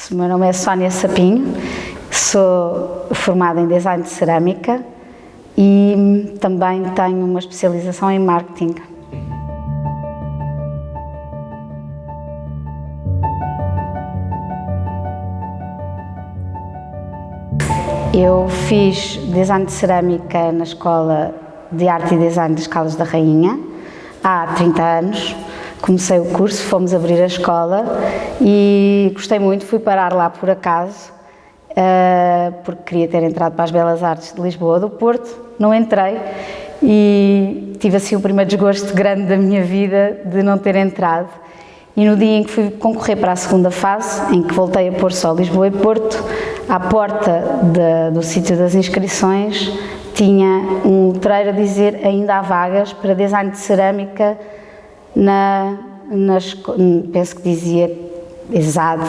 O meu nome é Sónia Sapinho, sou formada em Design de Cerâmica e também tenho uma especialização em Marketing. Eu fiz Design de Cerâmica na Escola de Arte e Design das Caldas da Rainha há 30 anos. Comecei o curso, fomos abrir a escola e gostei muito, fui parar lá por acaso, porque queria ter entrado para as Belas Artes de Lisboa, do Porto, não entrei e tive assim o primeiro desgosto grande da minha vida de não ter entrado. E no dia em que fui concorrer para a segunda fase, em que voltei a pôr só Lisboa e Porto, à porta do sítio das inscrições tinha um letreiro a dizer ainda há vagas para Design de Cerâmica penso que dizia ESAD.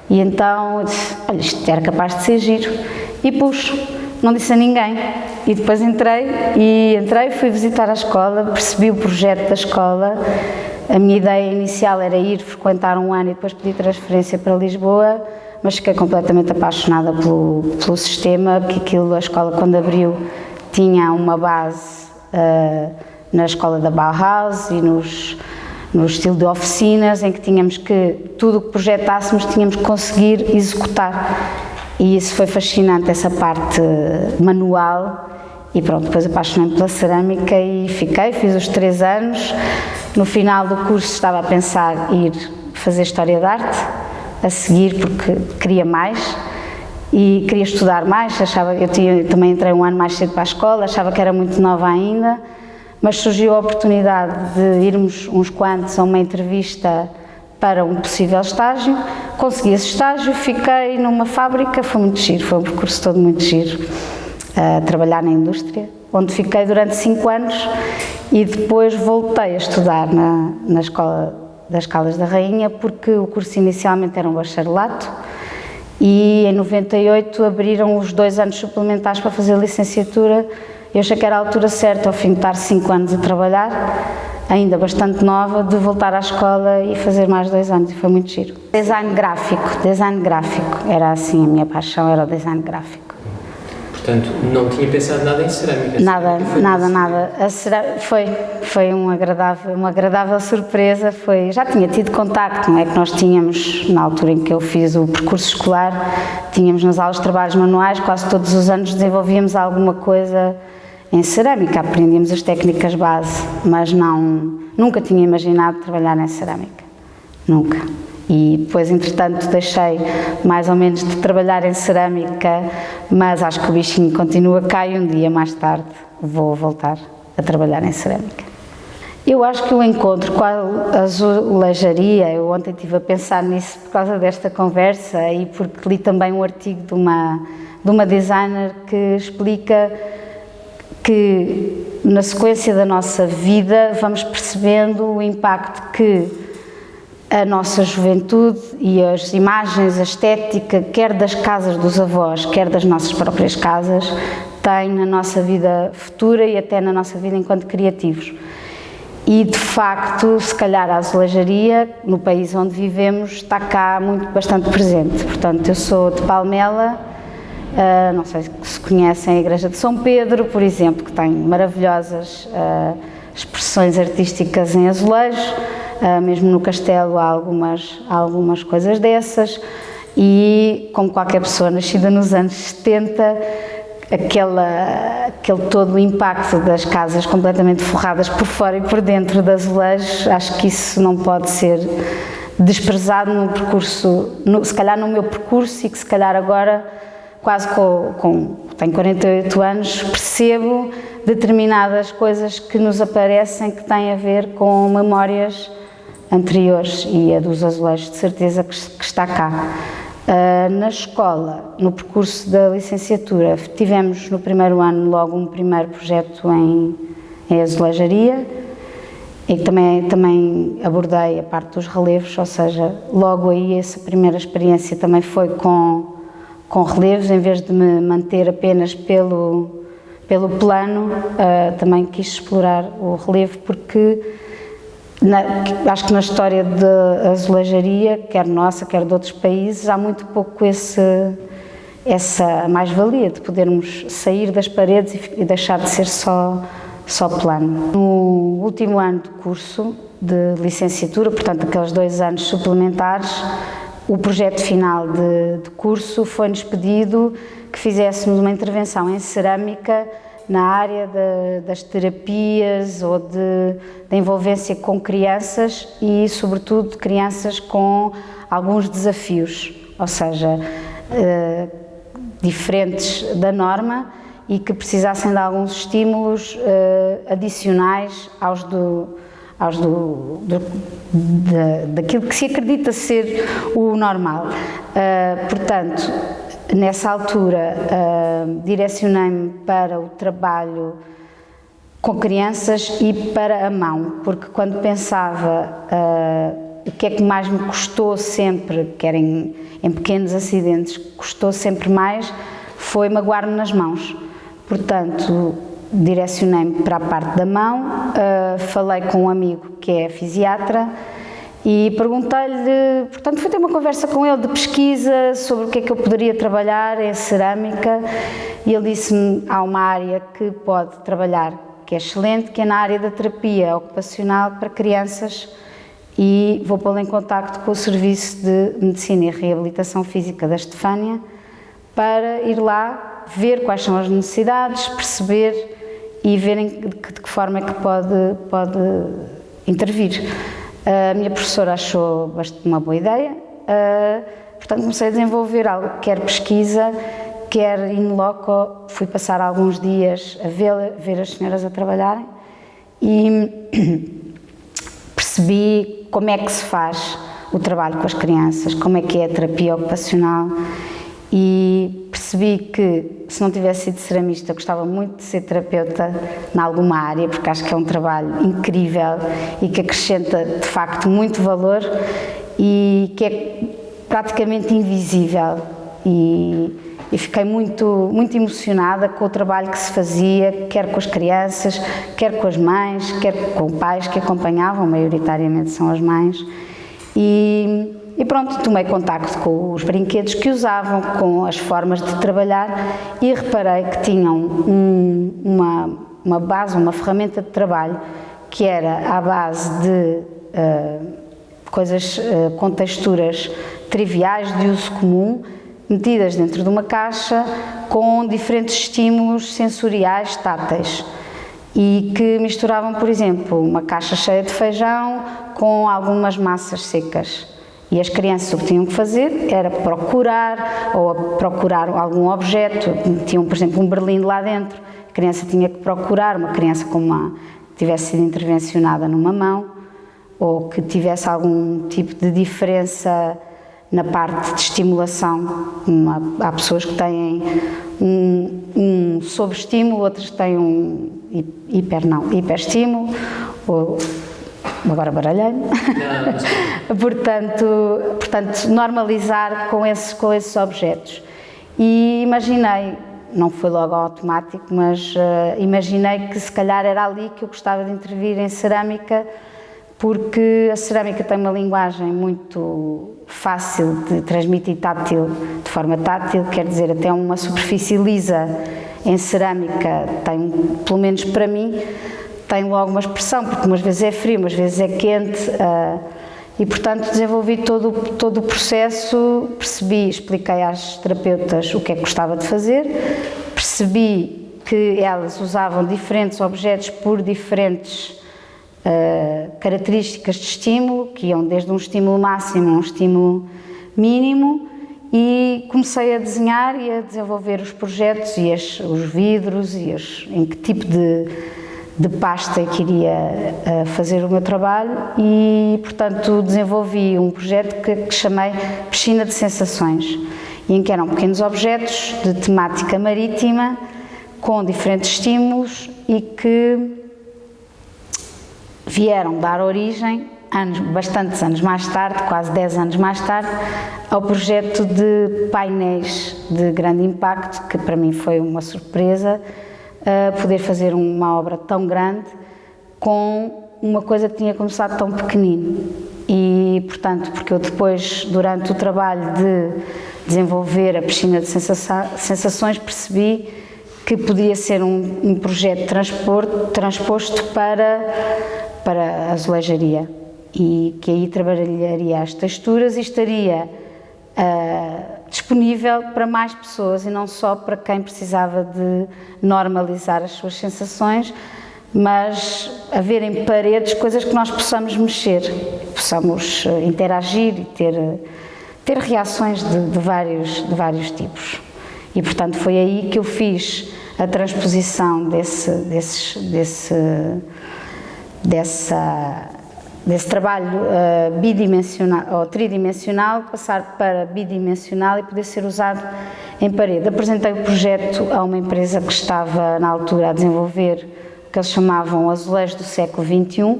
E então eu disse, olha, isto era capaz de ser giro. E pus, não disse a ninguém. E depois entrei, fui visitar a escola, percebi o projeto da escola. A minha ideia inicial era ir frequentar um ano e depois pedir transferência para Lisboa, mas fiquei completamente apaixonada pelo sistema, que a escola quando abriu tinha uma base na escola da Bauhaus e no estilo de oficinas, em que tínhamos que, tudo o que projetássemos, tínhamos que conseguir executar. E isso foi fascinante, essa parte manual. E pronto, depois apaixonei-me pela cerâmica e fiz os 3 anos. No final do curso estava a pensar ir fazer História da Arte, a seguir, porque queria mais e queria estudar mais. Eu também entrei um ano mais cedo para a escola, achava que era muito nova ainda, mas surgiu a oportunidade de irmos uns quantos a uma entrevista para um possível estágio. Consegui esse estágio, fiquei numa fábrica, foi muito giro, foi um percurso todo muito giro, a trabalhar na indústria, onde fiquei durante 5 anos e depois voltei a estudar na Escola das Caldas da Rainha, porque o curso inicialmente era um bacharelato e em 98 abriram os 2 anos suplementares para fazer a licenciatura. Eu achei que era a altura certa, ao fim de estar 5 anos a trabalhar, ainda bastante nova, de voltar à escola e fazer mais 2 anos, e foi muito giro. Design gráfico, era assim, a minha paixão era o design gráfico. Portanto, não tinha pensado nada em cerâmica? Nada. Foi uma agradável surpresa. Já tinha tido contacto, não é? Que nós tínhamos, na altura em que eu fiz o percurso escolar, tínhamos nas aulas de trabalhos manuais, quase todos os anos desenvolvíamos alguma coisa em cerâmica, aprendíamos as técnicas base, mas nunca tinha imaginado trabalhar em cerâmica, nunca. E depois, entretanto, deixei mais ou menos de trabalhar em cerâmica, mas acho que o bichinho continua cá e um dia mais tarde vou voltar a trabalhar em cerâmica. Eu acho que o encontro com a azulejaria, eu ontem estive a pensar nisso por causa desta conversa e porque li também um artigo de uma designer que explica que na sequência da nossa vida vamos percebendo o impacto que a nossa juventude e as imagens, a estética, quer das casas dos avós, quer das nossas próprias casas, tem na nossa vida futura e até na nossa vida enquanto criativos. E, de facto, se calhar a azulejaria, no país onde vivemos, está cá bastante presente. Portanto, eu sou de Palmela, não sei se conhecem a Igreja de São Pedro, por exemplo, que tem maravilhosas expressões artísticas em azulejo. Mesmo no castelo há algumas coisas dessas e, como qualquer pessoa nascida nos anos 70, aquele todo o impacto das casas completamente forradas por fora e por dentro de azulejos, acho que isso não pode ser desprezado no percurso, se calhar no meu percurso, e que se calhar agora, quase tenho 48 anos, percebo determinadas coisas que nos aparecem que têm a ver com memórias anteriores, e a dos azulejos de certeza que está cá. Na escola, no percurso da licenciatura, tivemos no primeiro ano logo um primeiro projeto em azulejaria e também abordei a parte dos relevos, ou seja, logo aí essa primeira experiência também foi com relevos, em vez de me manter apenas pelo plano, também quis explorar o relevo porque acho que na história da azulejaria, quer nossa, quer de outros países, há muito pouco essa mais-valia de podermos sair das paredes e deixar de ser só plano. No último ano de curso de licenciatura, portanto aqueles 2 anos suplementares, o projeto final de curso foi-nos pedido que fizéssemos uma intervenção em cerâmica na área das terapias ou da envolvência com crianças e, sobretudo, crianças com alguns desafios, ou seja, diferentes da norma e que precisassem de alguns estímulos adicionais daquilo que se acredita ser o normal. Portanto, nessa altura, direcionei-me para o trabalho com crianças e para a mão, porque quando pensava o que é que mais me custou sempre, quer em pequenos acidentes, custou sempre mais, foi magoar-me nas mãos. Portanto, direcionei-me para a parte da mão, falei com um amigo que é fisiatra e perguntei-lhe, portanto fui ter uma conversa com ele de pesquisa sobre o que é que eu poderia trabalhar em cerâmica e ele disse-me, há uma área que pode trabalhar, que é excelente, que é na área da terapia ocupacional para crianças e vou pô-lo em contacto com o Serviço de Medicina e Reabilitação Física da Estefânia para ir lá ver quais são as necessidades, perceber e verem de que forma é que pode intervir. A minha professora achou uma boa ideia, portanto comecei a desenvolver algo, quer pesquisa, quer in loco, fui passar alguns dias a ver as senhoras a trabalharem e percebi como é que se faz o trabalho com as crianças, como é que é a terapia ocupacional e percebi que se não tivesse sido ceramista gostava muito de ser terapeuta em alguma área, porque acho que é um trabalho incrível e que acrescenta de facto muito valor e que é praticamente invisível e fiquei muito emocionada com o trabalho que se fazia, quer com as crianças, quer com as mães, quer com pais que acompanhavam, maioritariamente são as mães e pronto, tomei contacto com os brinquedos que usavam, com as formas de trabalhar e reparei que tinham uma base, uma ferramenta de trabalho que era à base de coisas com texturas triviais de uso comum, metidas dentro de uma caixa com diferentes estímulos sensoriais táteis e que misturavam, por exemplo, uma caixa cheia de feijão com algumas massas secas. E as crianças o que tinham que fazer era procurar algum objeto, metiam, por exemplo, um berlinde lá dentro, a criança tinha que procurar, uma criança que tivesse sido intervencionada numa mão ou que tivesse algum tipo de diferença na parte de estimulação. Há pessoas que têm um sobreestímulo, outras que têm um hiperestímulo, agora baralhei-me. Portanto, normalizar com esses objetos. E imaginei, não foi logo automático, mas imaginei que se calhar era ali que eu gostava de intervir em cerâmica, porque a cerâmica tem uma linguagem muito fácil de transmitir de forma tátil, quer dizer, até uma superfície lisa em cerâmica tem, pelo menos para mim, tem logo uma expressão, porque umas vezes é frio, umas vezes é quente, e portanto desenvolvi todo o processo, expliquei às terapeutas o que é que gostava de fazer, percebi que elas usavam diferentes objetos por diferentes características de estímulo, que iam desde um estímulo máximo a um estímulo mínimo, e comecei a desenhar e a desenvolver os projetos e os vidros e em que tipo de pasta que iria fazer o meu trabalho e, portanto, desenvolvi um projeto que chamei Piscina de Sensações, em que eram pequenos objetos de temática marítima com diferentes estímulos e que vieram dar origem, bastantes anos mais tarde, quase 10 anos mais tarde, ao projeto de painéis de grande impacto, que para mim foi uma surpresa, poder fazer uma obra tão grande com uma coisa que tinha começado tão pequenino. E, portanto, porque eu depois, durante o trabalho de desenvolver a piscina de sensações, percebi que podia ser um projeto transposto para a azulejaria, e que aí trabalharia as texturas e estaria disponível para mais pessoas e não só para quem precisava de normalizar as suas sensações, mas haver em paredes coisas que nós possamos mexer, possamos interagir e ter reações de vários tipos. E, portanto, foi aí que eu fiz a transposição desse trabalho bidimensional ou tridimensional, passar para bidimensional e poder ser usado em parede. Apresentei o projeto a uma empresa que estava na altura a desenvolver o que eles chamavam azulejo do século XXI,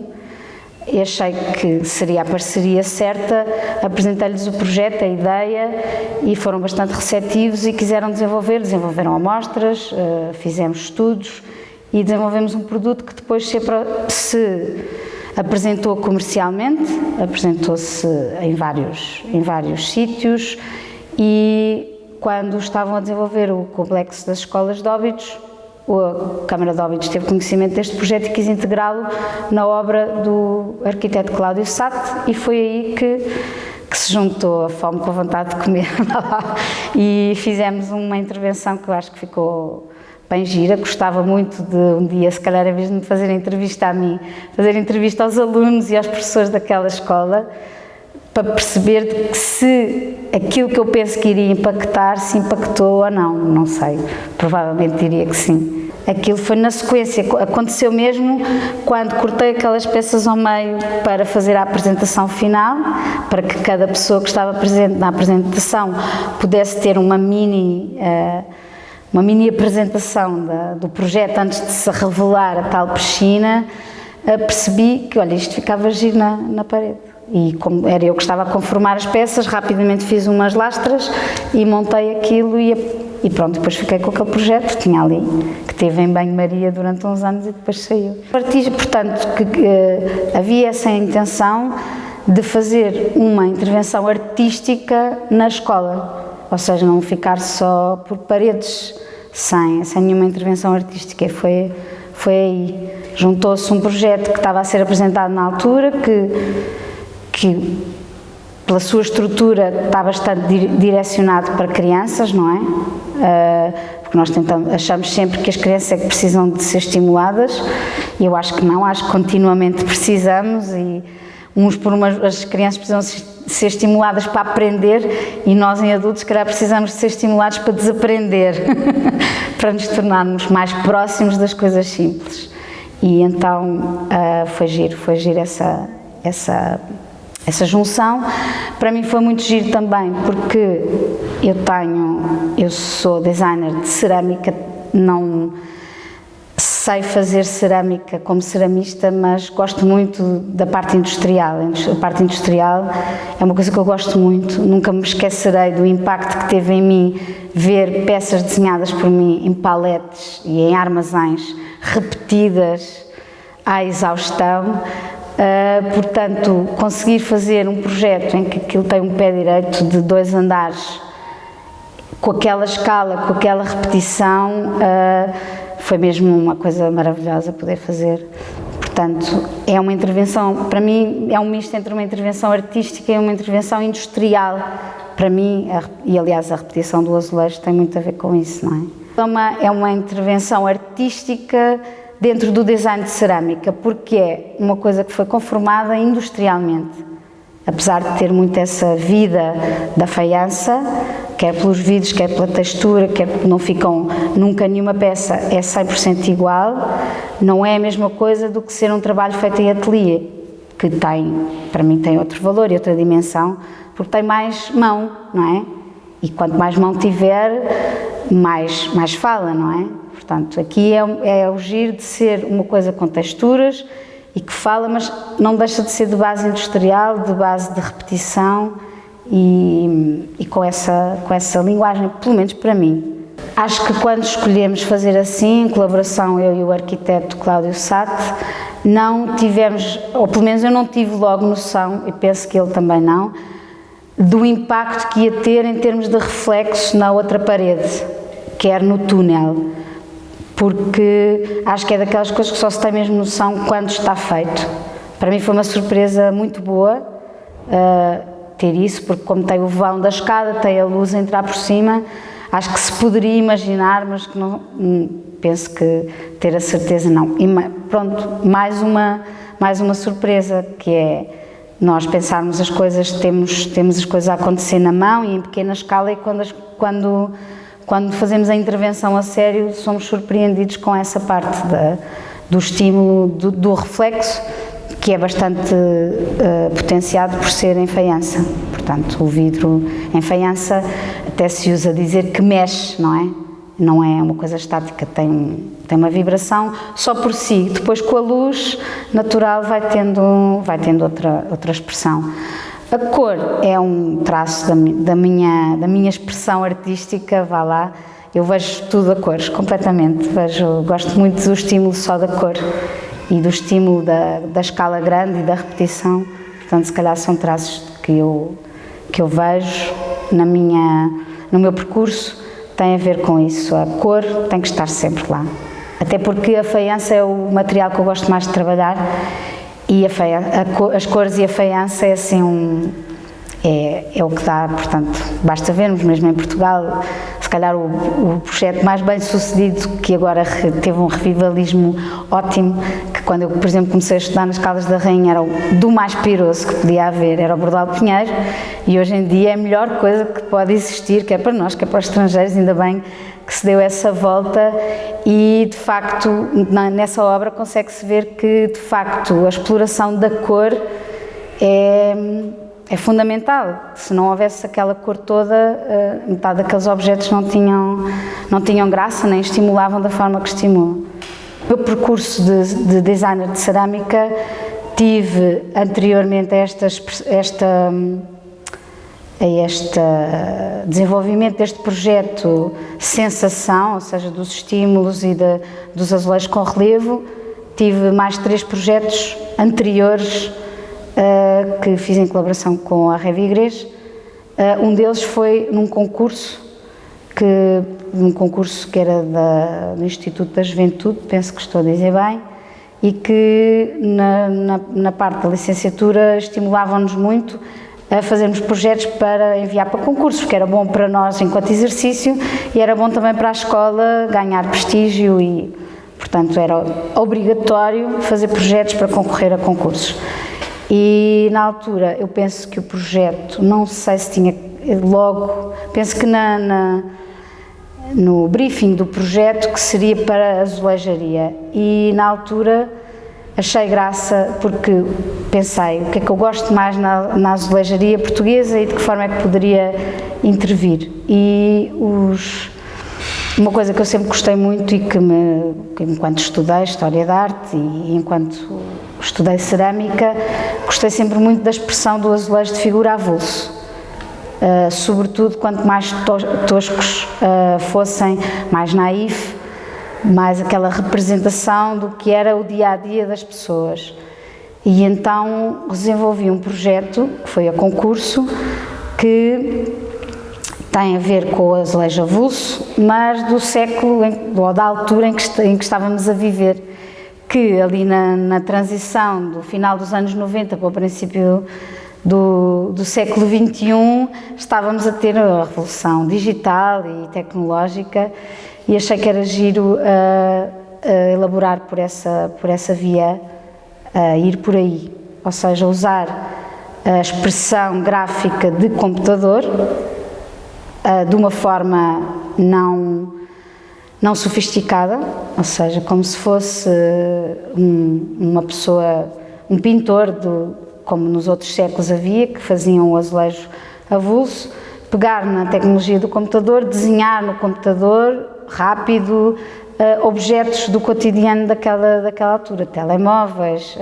e achei que seria a parceria certa. Apresentei-lhes o projeto, a ideia, e foram bastante receptivos e quiseram desenvolveram amostras, fizemos estudos e desenvolvemos um produto que depois se apresentou comercialmente, apresentou-se em vários sítios, e quando estavam a desenvolver o complexo das escolas de Óbidos, a Câmara de Óbidos teve conhecimento deste projeto e quis integrá-lo na obra do arquiteto Cláudio Satt, e foi aí que se juntou a fome com a vontade de comer e fizemos uma intervenção que eu acho que ficou bem gira. Gostava muito de um dia, se calhar, em vez de me fazer entrevista a mim, fazer entrevista aos alunos e aos professores daquela escola, para perceber que se aquilo que eu penso que iria impactar, se impactou ou não sei, provavelmente diria que sim. Aquilo foi na sequência, aconteceu mesmo quando cortei aquelas peças ao meio para fazer a apresentação final, para que cada pessoa que estava presente na apresentação pudesse ter uma mini apresentação do projeto antes de se revelar a tal piscina. Percebi que, olha, isto ficava giro na parede. E como era eu que estava a conformar as peças, rapidamente fiz umas lastras e montei aquilo e pronto, depois fiquei com aquele projeto, tinha ali, que teve em banho-maria durante uns anos e depois saiu. Portanto, que havia essa intenção de fazer uma intervenção artística na escola, ou seja, não ficar só por paredes, sem nenhuma intervenção artística. E foi aí. Juntou-se um projeto que estava a ser apresentado na altura, que pela sua estrutura está bastante direcionado para crianças, não é? Porque nós achamos sempre que as crianças é que precisam de ser estimuladas, e eu acho que não, acho que continuamente precisamos, e as crianças precisam ser estimuladas para aprender, e nós em adultos, se calhar, precisamos de ser estimulados para desaprender, para nos tornarmos mais próximos das coisas simples. E então foi giro essa junção. Para mim foi muito giro também, porque eu sou designer de cerâmica, não sei fazer cerâmica como ceramista, mas gosto muito da parte industrial. A parte industrial é uma coisa que eu gosto muito, nunca me esquecerei do impacto que teve em mim ver peças desenhadas por mim em paletes e em armazéns repetidas à exaustão. Portanto, conseguir fazer um projeto em que aquilo tem um pé direito de 2 andares, com aquela escala, com aquela repetição, foi mesmo uma coisa maravilhosa poder fazer. Portanto, é uma intervenção, para mim, é um misto entre uma intervenção artística e uma intervenção industrial. Para mim, e aliás a repetição do azulejo tem muito a ver com isso, não é? É uma intervenção artística dentro do design de cerâmica, porque é uma coisa que foi conformada industrialmente. Apesar de ter muito essa vida da faiança, quer pelos vidros, quer pela textura, quer porque não ficam nunca nenhuma peça é 100% igual, não é a mesma coisa do que ser um trabalho feito em ateliê, que para mim tem outro valor e outra dimensão, porque tem mais mão, não é? E quanto mais mão tiver, mais fala, não é? Portanto, aqui é o giro de ser uma coisa com texturas e que fala, mas não deixa de ser de base industrial, de base de repetição e com essa linguagem, pelo menos para mim. Acho que quando escolhemos fazer assim, em colaboração eu e o arquiteto Cláudio Satt, não tivemos, ou pelo menos eu não tive logo noção, e penso que ele também não, do impacto que ia ter em termos de reflexo na outra parede, quer no túnel, porque acho que é daquelas coisas que só se tem mesmo noção quando está feito. Para mim foi uma surpresa muito boa ter isso, porque como tem o vão da escada, tem a luz a entrar por cima, acho que se poderia imaginar, mas que não, penso que ter a certeza não. E pronto, mais uma surpresa, que é nós pensarmos as coisas, temos as coisas a acontecer na mão e em pequena escala, e quando fazemos a intervenção a sério somos surpreendidos com essa parte do estímulo, do reflexo, que é bastante potenciado por ser em faiança. Portanto, o vidro em faiança até se usa dizer que mexe, não é? Não é uma coisa estática, tem uma vibração só por si. Depois, com a luz natural, vai tendo outra expressão. A cor é um traço da minha expressão artística, vá lá. Eu vejo tudo a cores, completamente. Gosto muito do estímulo só da cor e do estímulo da escala grande e da repetição. Portanto, se calhar são traços que eu vejo no meu percurso, tem a ver com isso. A cor tem que estar sempre lá. Até porque a faiança é o material que eu gosto mais de trabalhar, e as cores e a faiança é assim é o que dá. Portanto, basta vermos, mesmo em Portugal, se calhar o projeto mais bem sucedido, que agora teve um revivalismo ótimo, que quando eu, por exemplo, comecei a estudar nas Caldas da Rainha, era do mais piroso que podia haver, era o Bordal Pinheiro, e hoje em dia é a melhor coisa que pode existir, quer para nós, quer para os estrangeiros. Ainda bem que se deu essa volta, e de facto nessa obra consegue-se ver que de facto a exploração da cor é fundamental. Se não houvesse aquela cor toda, metade daqueles objetos não tinham graça, nem estimulavam da forma que estimulam. O meu percurso de designer de cerâmica, tive anteriormente a este desenvolvimento deste projeto sensação, ou seja, dos estímulos e dos azulejos com relevo, tive mais 3 projetos anteriores que fiz em colaboração com a Revigres. Um deles foi num concurso que era do Instituto da Juventude, penso que estou a dizer bem, e que na parte da licenciatura estimulavam-nos muito a fazermos projetos para enviar para concursos, que era bom para nós enquanto exercício e era bom também para a escola ganhar prestígio, e portanto era obrigatório fazer projetos para concorrer a concursos. E na altura eu penso que o projeto, não sei se tinha logo, penso que no briefing do projeto, que seria para azulejaria, e na altura achei graça, porque pensei o que é que eu gosto mais na azulejaria portuguesa e de que forma é que poderia intervir. E uma coisa que eu sempre gostei muito, e que enquanto estudei História da Arte e enquanto estudei cerâmica, gostei sempre muito da expressão do azulejo de figura avulso. Sobretudo quanto mais toscos fossem, mais naif, mais aquela representação do que era o dia-a-dia das pessoas. E então desenvolvi um projeto, que foi a concurso, que tem a ver com o azulejo avulso, mas do século, ou da altura em que estávamos a viver, que ali na transição do final dos anos 90 para o princípio do século XXI, estávamos a ter a revolução digital e tecnológica, e achei que era giro elaborar por essa via, ir por aí, ou seja, usar a expressão gráfica de computador de uma forma não sofisticada, ou seja, como se fosse uma pessoa, um pintor, como nos outros séculos havia, que faziam o azulejo avulso, pegar na tecnologia do computador, desenhar no computador, rápido, objetos do cotidiano daquela altura, telemóveis,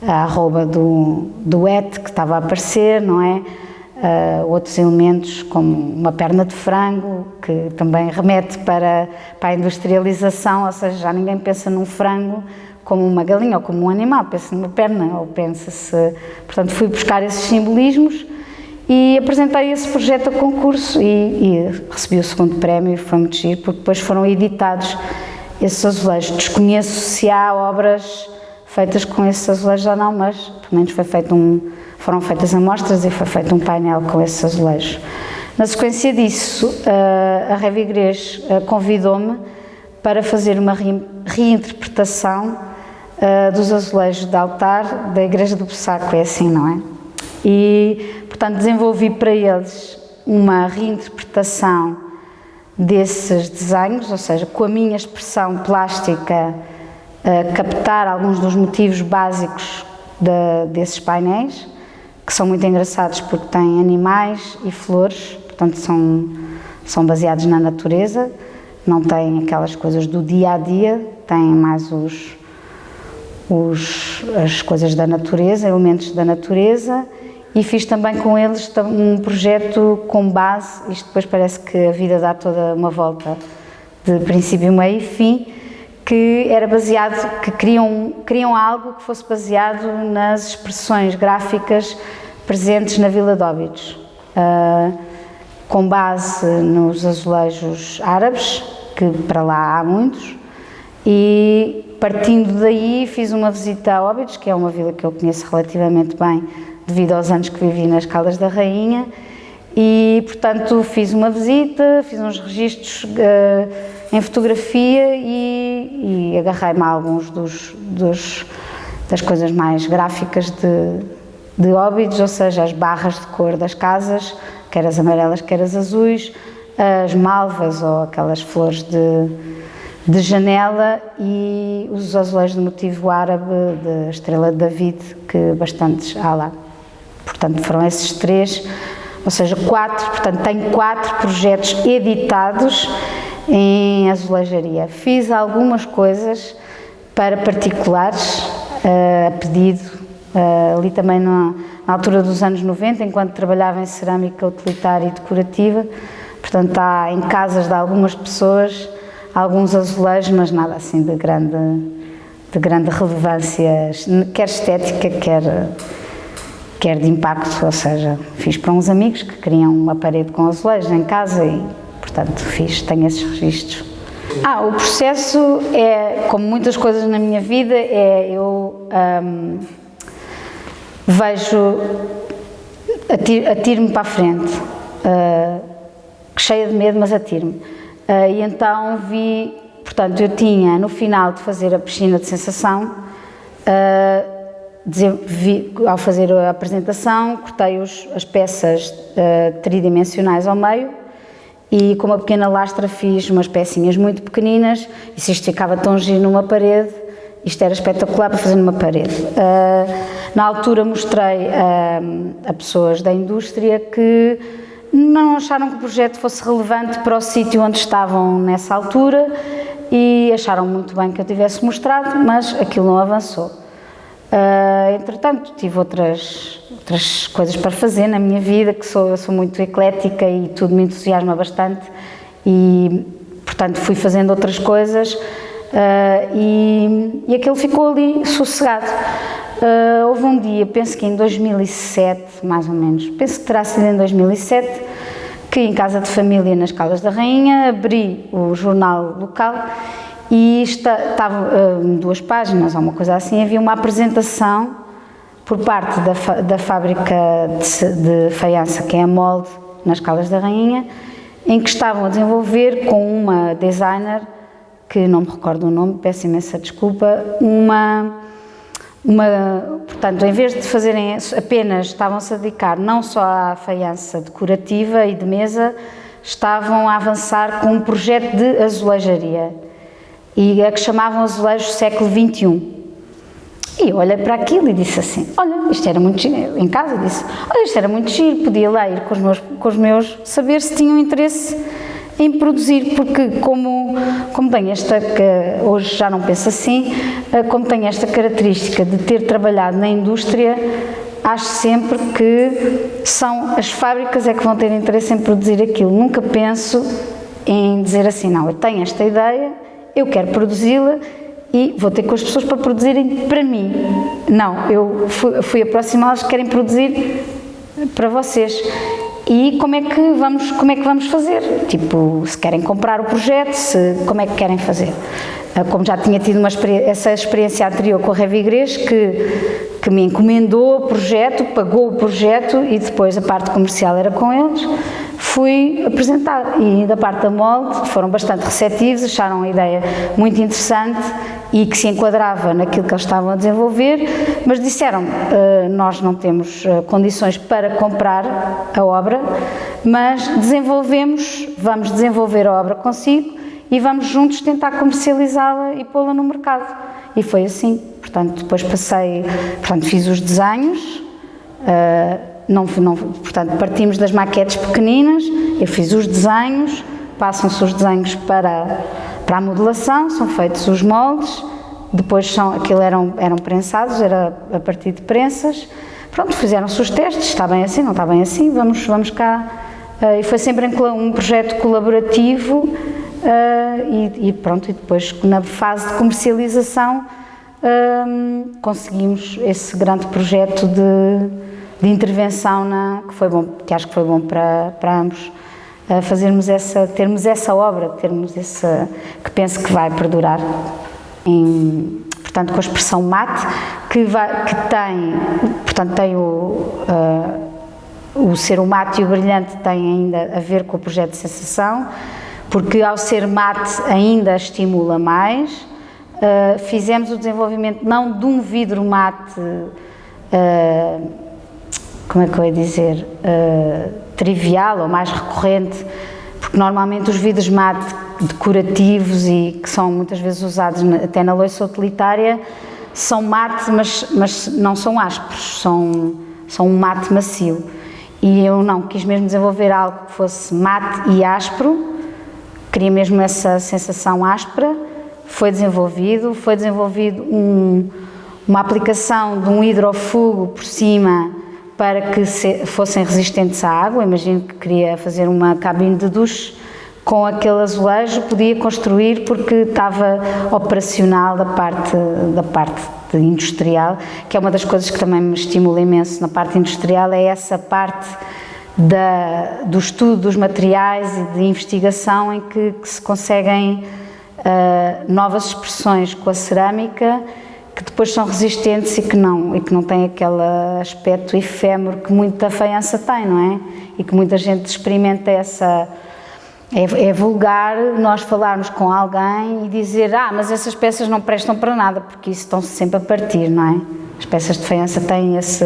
a arroba do ET que estava a aparecer, não é? Outros elementos como uma perna de frango, que também remete para a industrialização, ou seja, já ninguém pensa num frango como uma galinha ou como um animal, pensa numa perna ou pensa-se... Portanto, fui buscar esses simbolismos e apresentei esse projeto a concurso e recebi o segundo prémio e foi muito giro, porque depois foram editados esses azulejos. Desconheço se há obras feitas com esses azulejos ou não, mas pelo menos foram feitas amostras e foi feito um painel com esses azulejos. Na sequência disso, a Revigres convidou-me para fazer uma reinterpretação dos azulejos de altar da Igreja do Bussaco, é assim, não é? E, portanto, desenvolvi para eles uma reinterpretação desses desenhos, ou seja, com a minha expressão plástica, captar alguns dos motivos básicos desses painéis, que são muito engraçados porque têm animais e flores, portanto são baseados na natureza, não têm aquelas coisas do dia a dia, têm mais as coisas da natureza, elementos da natureza, e fiz também com eles um projeto com base, isto depois parece que a vida dá toda uma volta de princípio, meio e fim, que era baseado, que queriam algo que fosse baseado nas expressões gráficas presentes na Vila de Óbidos, com base nos azulejos árabes, que para lá há muitos, e partindo daí fiz uma visita a Óbidos, que é uma vila que eu conheço relativamente bem, devido aos anos que vivi nas Caldas da Rainha, e portanto fiz uma visita, fiz uns registros em fotografia e agarrei-me a alguns das coisas mais gráficas de Óbidos, ou seja, as barras de cor das casas, quer as amarelas, quer as azuis, as malvas ou aquelas flores de janela e os azulejos de motivo árabe da Estrela de David, que bastantes há lá. Portanto, foram esses três, ou seja, tenho 4 projetos editados em azulejaria. Fiz algumas coisas para particulares, a pedido, ali também na altura dos anos 90, enquanto trabalhava em cerâmica utilitária e decorativa. Portanto, há em casas de algumas pessoas alguns azulejos, mas nada assim de grande relevância, quer estética, quer de impacto, ou seja, fiz para uns amigos que queriam uma parede com azulejos em casa e, portanto, tenho esses registros. O processo é, como muitas coisas na minha vida, eu vejo, atiro-me para a frente, cheia de medo, mas atiro-me. E então portanto, eu tinha, no final de fazer a piscina de sensação, ao fazer a apresentação, cortei as peças tridimensionais ao meio e com uma pequena lastra fiz umas pecinhas muito pequeninas e se isto ficava tão giro numa parede, isto era espetacular para fazer numa parede. Na altura mostrei a pessoas da indústria que não acharam que o projeto fosse relevante para o sítio onde estavam nessa altura e acharam muito bem que eu tivesse mostrado, mas aquilo não avançou. Entretanto, tive outras coisas para fazer na minha vida, eu sou muito eclética e tudo me entusiasma bastante e, portanto, fui fazendo outras coisas e aquilo ficou ali sossegado. Houve um dia, penso que em 2007, mais ou menos, penso que terá sido em 2007, que em casa de família nas Caldas da Rainha abri o jornal local e estavam 2 páginas ou uma coisa assim, havia uma apresentação por parte da fábrica de faiança, que é a Molde, nas Caldas da Rainha, em que estavam a desenvolver com uma designer, que não me recordo o nome, peço imensa desculpa, portanto, em vez de fazerem apenas, estavam-se a dedicar não só à faiança decorativa e de mesa, estavam a avançar com um projeto de azulejaria, e a que chamavam azulejos século XXI. E eu olhei para aquilo e disse assim, olha, isto era muito giro, em casa disse, olha, isto era muito giro, podia lá ir com os meus, saber se tinham interesse em produzir, porque como tenho que hoje já não penso assim, como tenho esta característica de ter trabalhado na indústria, acho sempre que são as fábricas é que vão ter interesse em produzir aquilo. Nunca penso em dizer assim, não, eu tenho esta ideia, eu quero produzi-la e vou ter com as pessoas para produzirem para mim. Não, eu fui aproximá-las que querem produzir para vocês. E como é que vamos fazer? Tipo, se querem comprar o projeto, como é que querem fazer? Como já tinha tido essa experiência anterior com a Revigres, que me encomendou o projeto, pagou o projeto e depois a parte comercial era com eles, fui apresentar. E da parte da molde foram bastante receptivos, acharam a ideia muito interessante e que se enquadrava naquilo que eles estavam a desenvolver, mas disseram, nós não temos condições para comprar a obra, mas vamos desenvolver a obra consigo e vamos juntos tentar comercializá-la e pô-la no mercado. E foi assim. Portanto, depois fiz os desenhos, portanto, partimos das maquetes pequeninas, eu fiz os desenhos, passam-se os desenhos para a modelação, são feitos os moldes, depois eram prensados, era a partir de prensas, pronto, fizeram-se os testes, está bem assim, não está bem assim, vamos cá. E foi sempre um projeto colaborativo, e pronto, e depois na fase de comercialização conseguimos esse grande projeto de intervenção que foi bom, que acho que foi bom para ambos, termos essa obra, que penso que vai perdurar, portanto com a expressão mate, que tem, portanto tem o ser o mate e o brilhante tem ainda a ver com o projeto de sensação, porque ao ser mate ainda estimula mais. Fizemos o desenvolvimento não de um vidro mate, como é que eu ia dizer, trivial ou mais recorrente, porque normalmente os vidros mate decorativos e que são muitas vezes usados até na louça utilitária são mate, mas não são ásperos, são um mate macio. E eu não quis mesmo desenvolver algo que fosse mate e áspero, queria mesmo essa sensação áspera. Foi desenvolvido uma aplicação de um hidrofugo por cima para que fossem resistentes à água. Imagino que queria fazer uma cabine de duche com aquele azulejo, podia construir porque estava operacional da parte industrial, que é uma das coisas que também me estimula imenso na parte industrial, é essa parte do estudo dos materiais e de investigação em que se conseguem novas expressões com a cerâmica que depois são resistentes e que não têm aquele aspecto efêmero que muita faiança tem, não é? E que muita gente experimenta essa... É vulgar nós falarmos com alguém e dizer mas essas peças não prestam para nada, porque isso estão-se sempre a partir, não é? As peças de faiança têm esse...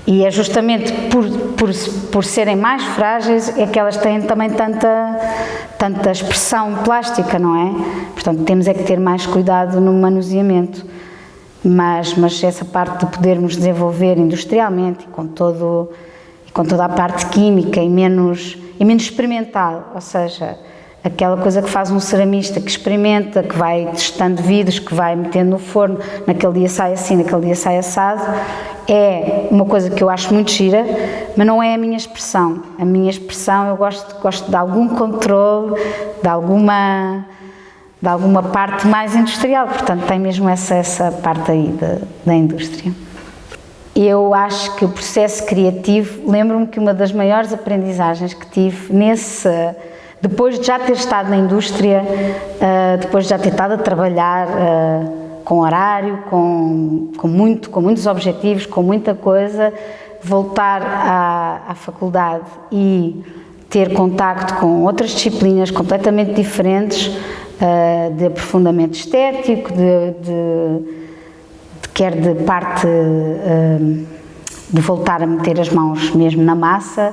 E é justamente por serem mais frágeis é que elas têm também tanta expressão plástica, não é? Portanto, temos é que ter mais cuidado no manuseamento. Mas essa parte de podermos desenvolver industrialmente e com toda a parte química e menos experimental, ou seja, aquela coisa que faz um ceramista que experimenta, que vai testando vidros, que vai metendo no forno, naquele dia sai assim, naquele dia sai assado, é uma coisa que eu acho muito gira, mas não é a minha expressão. A minha expressão, eu gosto de algum controle, de alguma parte mais industrial, portanto tem mesmo essa parte aí da indústria. Eu acho que o processo criativo, lembro-me que uma das maiores aprendizagens que tive depois de já ter estado na indústria, depois de já ter estado a trabalhar com horário, com muitos objetivos, com muita coisa, voltar à faculdade e ter contacto com outras disciplinas completamente diferentes, de aprofundamento estético, quer de parte de voltar a meter as mãos mesmo na massa,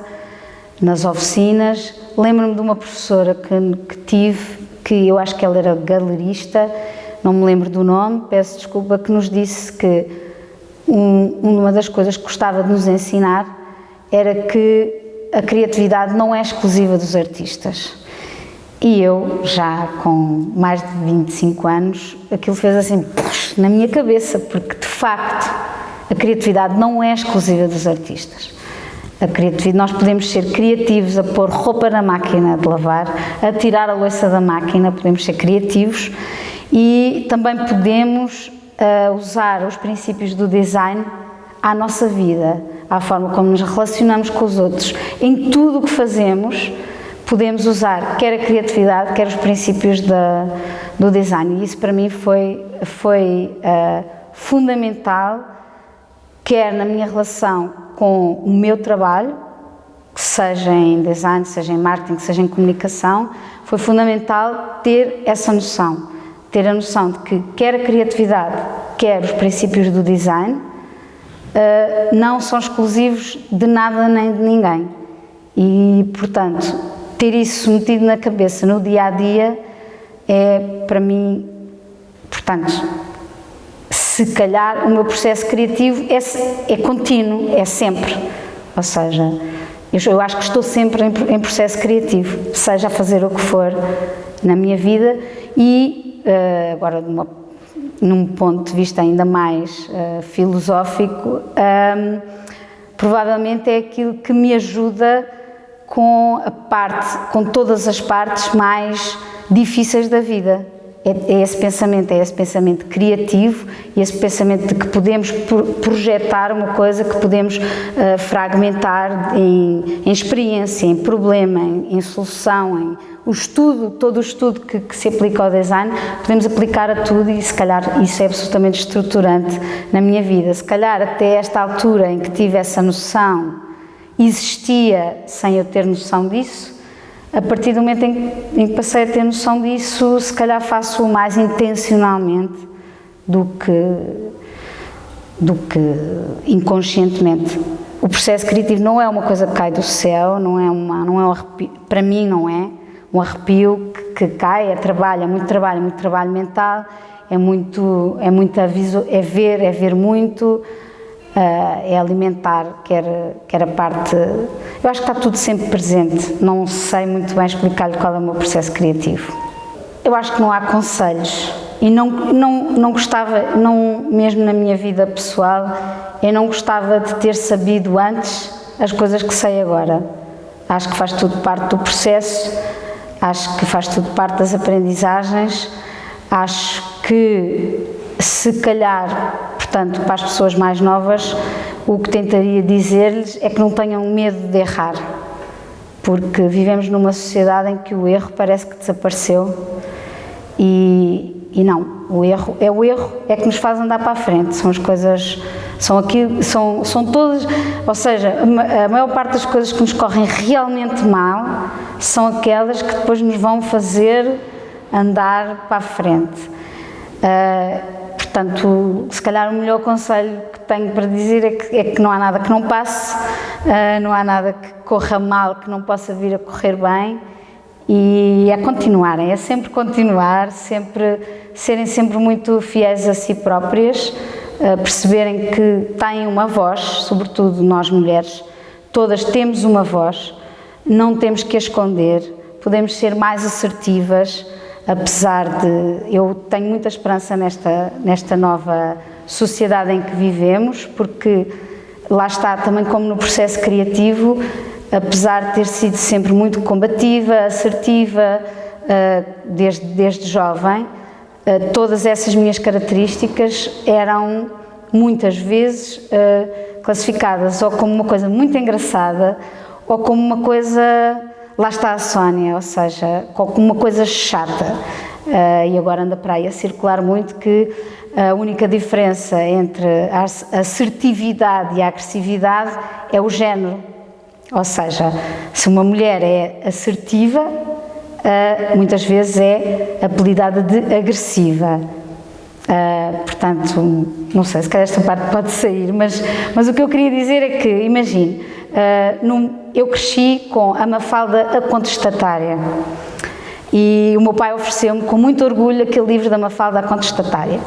nas oficinas. Lembro-me de uma professora que tive, que eu acho que ela era galerista, não me lembro do nome, peço desculpa, que nos disse que uma das coisas que gostava de nos ensinar era que a criatividade não é exclusiva dos artistas. E eu, já com mais de 25 anos, aquilo fez assim na minha cabeça, porque de facto a criatividade não é exclusiva dos artistas. A criatividade, nós podemos ser criativos a pôr roupa na máquina de lavar, a tirar a louça da máquina, podemos ser criativos E também podemos usar os princípios do design à nossa vida, à forma como nos relacionamos com os outros. Em tudo o que fazemos, podemos usar quer a criatividade, quer os princípios do design. E isso para mim foi fundamental, quer na minha relação com o meu trabalho, seja em design, seja em marketing, seja em comunicação, foi fundamental ter essa noção. Ter a noção de que quer a criatividade, quer os princípios do design, não são exclusivos de nada nem de ninguém. E, portanto, ter isso metido na cabeça no dia-a-dia é, para mim, portanto, se calhar o meu processo criativo é contínuo, é sempre. Ou seja, eu acho que estou sempre em processo criativo, seja a fazer o que for na minha vida e, agora num ponto de vista ainda mais filosófico, provavelmente é aquilo que me ajuda com todas as partes mais difíceis da vida. É esse pensamento criativo e esse pensamento de que podemos projetar uma coisa, que podemos fragmentar em experiência, em problema, em solução, em todo o estudo que se aplica ao design, podemos aplicar a tudo e se calhar isso é absolutamente estruturante na minha vida. Se calhar até esta altura em que tive essa noção, existia sem eu ter noção disso. A partir do momento em que passei a ter noção disso, se calhar faço mais intencionalmente do que inconscientemente. O processo criativo não é uma coisa que cai do céu, não é um arrepio, para mim não é um arrepio que cai, é muito trabalho mental, é ver muito, é alimentar, quer a parte. Eu acho que está tudo sempre presente, não sei muito bem explicar-lhe qual é o meu processo criativo. Eu acho que não há conselhos e não gostava, mesmo na minha vida pessoal, eu não gostava de ter sabido antes as coisas que sei agora. Acho que faz tudo parte do processo, acho que faz tudo parte das aprendizagens, acho que se calhar, portanto, para as pessoas mais novas, o que tentaria dizer-lhes é que não tenham medo de errar, porque vivemos numa sociedade em que o erro parece que desapareceu e não, o erro é que nos faz andar para a frente, são as coisas, são todas, ou seja, a maior parte das coisas que nos correm realmente mal são aquelas que depois nos vão fazer andar para a frente. Portanto, se calhar o melhor conselho que tenho para dizer é que não há nada que não passe, não há nada que corra mal que não possa vir a correr bem e é continuarem, é sempre continuar, serem sempre muito fiéis a si próprias, perceberem que têm uma voz, sobretudo nós mulheres, todas temos uma voz, não temos que a esconder, podemos ser mais assertivas. Apesar de, eu tenho muita esperança nesta nova sociedade em que vivemos, porque lá está, também como no processo criativo, apesar de ter sido sempre muito combativa, assertiva, desde jovem, todas essas minhas características eram muitas vezes classificadas ou como uma coisa muito engraçada ou como uma coisa... Lá está a Sónia, ou seja, como uma coisa chata, e agora anda para aí a circular muito que a única diferença entre a assertividade e a agressividade é o género, ou seja, se uma mulher é assertiva, muitas vezes é apelidada de agressiva. Portanto, não sei, se calhar esta parte pode sair, mas o que eu queria dizer é que, imagine, eu cresci com a Mafalda a Contestatária e o meu pai ofereceu-me com muito orgulho aquele livro da Mafalda a Contestatária,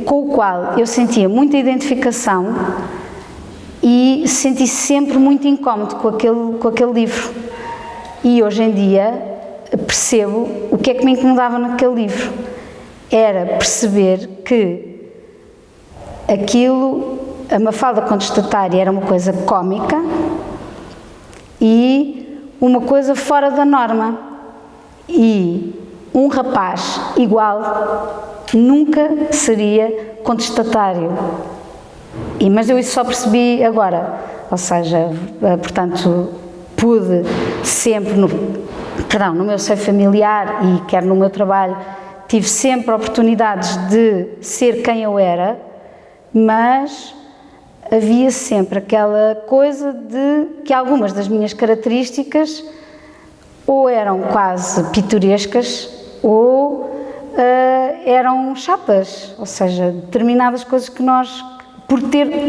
com o qual eu sentia muita identificação e senti sempre muito incómodo com aquele livro. E hoje em dia percebo o que é que me incomodava naquele livro. Era perceber que a Mafalda Contestatária era uma coisa cómica e uma coisa fora da norma. E um rapaz igual nunca seria contestatário. Mas eu isso só percebi agora, ou seja, portanto, pude sempre, no meu seio familiar e quer no meu trabalho, tive sempre oportunidades de ser quem eu era, mas havia sempre aquela coisa de que algumas das minhas características ou eram quase pitorescas ou eram chatas, ou seja, determinadas coisas que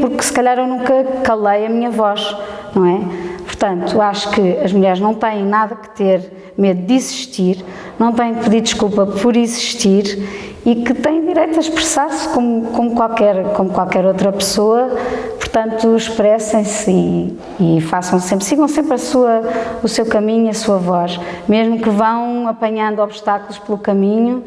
porque se calhar eu nunca calei a minha voz, não é? Portanto, acho que as mulheres não têm nada que ter medo de existir, não têm que pedir desculpa por existir e que têm direito a expressar-se como qualquer outra pessoa. Portanto, expressem-se e façam sempre, sigam sempre o seu caminho, a sua voz, mesmo que vão apanhando obstáculos pelo caminho.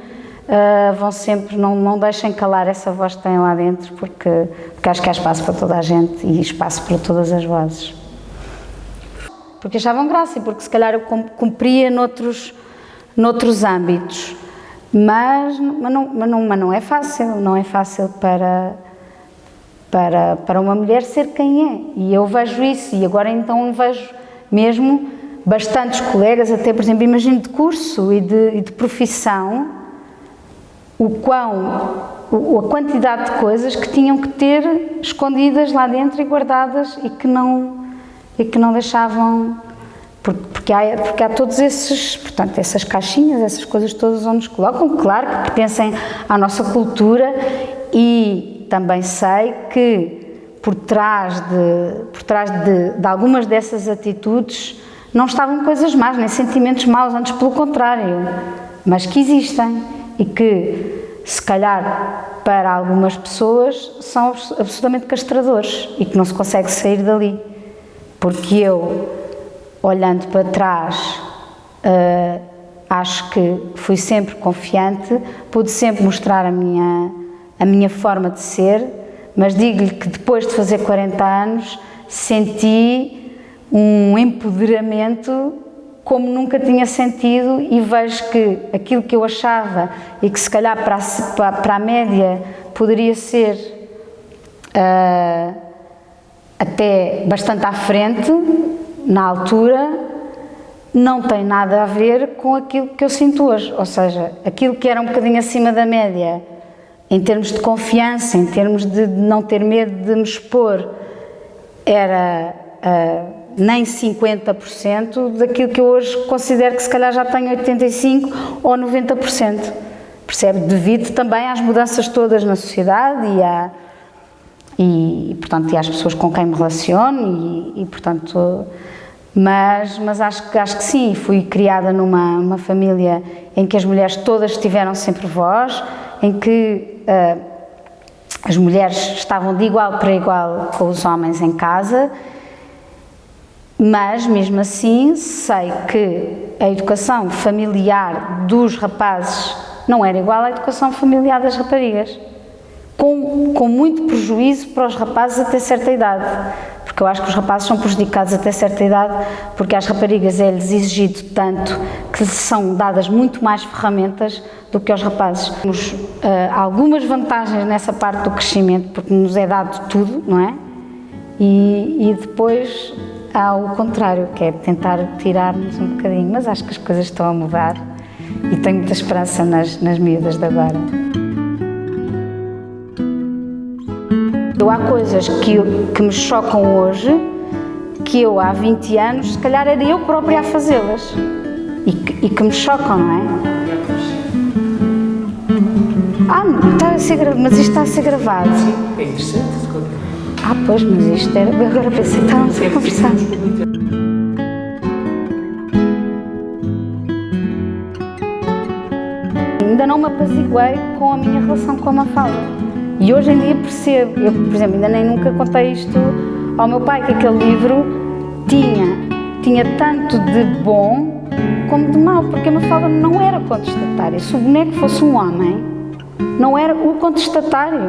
Vão sempre, não deixem calar essa voz que têm lá dentro, porque acho que há espaço para toda a gente e espaço para todas as vozes. Porque achavam graça e porque se calhar eu cumpria noutros âmbitos, mas não é fácil, não é fácil para uma mulher ser quem é, e eu vejo isso, e agora então vejo mesmo bastantes colegas, até por exemplo, imagino de curso e de profissão, a quantidade de coisas que tinham que ter escondidas lá dentro e guardadas e que não deixavam, porque há todos essas caixinhas, essas coisas todas onde nos colocam, claro que pertencem à nossa cultura, e também sei que por trás de algumas dessas atitudes não estavam coisas más, nem sentimentos maus, antes pelo contrário, mas que existem e que, se calhar, para algumas pessoas são absolutamente castradores e que não se consegue sair dali. Porque eu, olhando para trás, acho que fui sempre confiante, pude sempre mostrar a minha forma de ser, mas digo-lhe que depois de fazer 40 anos senti um empoderamento como nunca tinha sentido, e vejo que aquilo que eu achava e que se calhar para a média poderia ser até bastante à frente, na altura, não tem nada a ver com aquilo que eu sinto hoje. Ou seja, aquilo que era um bocadinho acima da média, em termos de confiança, em termos de não ter medo de me expor, era nem 50% daquilo que eu hoje considero que se calhar já tenho 85% ou 90%. Percebe? Devido também às mudanças todas na sociedade e às pessoas com quem me relaciono mas acho que sim, fui criada numa família em que as mulheres todas tiveram sempre voz, em que as mulheres estavam de igual para igual com os homens em casa, mas mesmo assim sei que a educação familiar dos rapazes não era igual à educação familiar das raparigas, com muito prejuízo para os rapazes até certa idade, porque eu acho que os rapazes são prejudicados até certa idade, porque às raparigas é-lhes exigido tanto que são dadas muito mais ferramentas do que aos rapazes. Temos algumas vantagens nessa parte do crescimento, porque nos é dado tudo, não é? E depois há o contrário, que é tentar tirar-nos um bocadinho, mas acho que as coisas estão a mudar e tenho muita esperança nas miúdas de agora. Há coisas que me chocam hoje, que eu há 20 anos, se calhar era eu própria a fazê-las e que me chocam, não é? Mas isto está a ser gravado. É interessante. Pois, mas isto era... Agora pensei que estávamos a conversar. Ainda não me apaziguei com a minha relação com a Mafalda. E hoje em dia percebo, eu, por exemplo, ainda nem nunca contei isto ao meu pai, que aquele livro tinha tanto de bom como de mau, porque a Mafalda não era contestatária. Se o boneco fosse um homem, não era o contestatário.